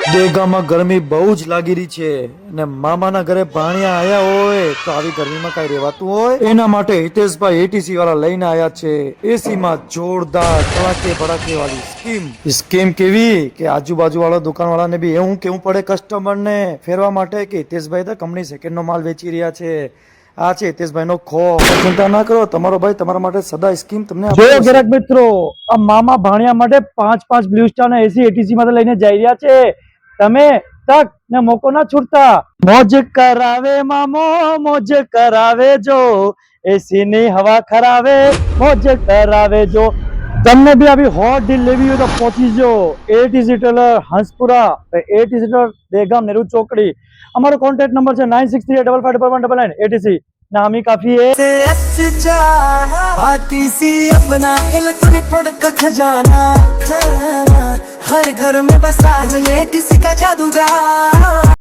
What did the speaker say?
દેગામાં ગરમી બહુ જ લાગી રહી છે ને મામાના ઘરે ભાણિયા આયા હોય તો આવી ગરમીમાં કઈ રહેવાતું હોય એના માટે હિતેશભાઈ એટીસી વાળા લઈને આયા છે એસી માં જોરદાર ધડાકે ભડાકે વાળી સ્કીમ કેવી કે આજુબાજુ વાળા દુકાન વાળાને બી એવું કેવું પડે કસ્ટમર ને ફેરવા માટે કે હિતેશભાઈ તો કંપની સેકન્ડ નો માલ વેચી રહ્યા છે આ છે હિતેશભાઈ નો ખોફ ચિંતા ના કરો તમારો ભાઈ તમારા માટે સદા સ્કીમ તમને જો ગ્રાહક મિત્રો આ મામા ભાણિયા માટે 5 બ્લુ સ્ટાર ના એસી એટીસી માં લઈને જઈ રહ્યા છે તમે તક ને મોકો ના છૂટતા મોજ કરાવે મામો મોજ કરાવે જો એસી ની હવા ખરાવે મોજ કરાવે જો તમને બી આવી હોટ ડીલ લેવી હોય તો પહોંચી જાઓ ATC tailor Hanspura ATC tailor Dehgam Nehru ચોકડી हमारा कॉन्टेक्ट नंबर है 9638551199 एटीसी नामी काफी है अपना इलेक्ट्रॉनिक प्रोडक्ट का खजाना हर घर में बसा है एटीसी का जादूगर।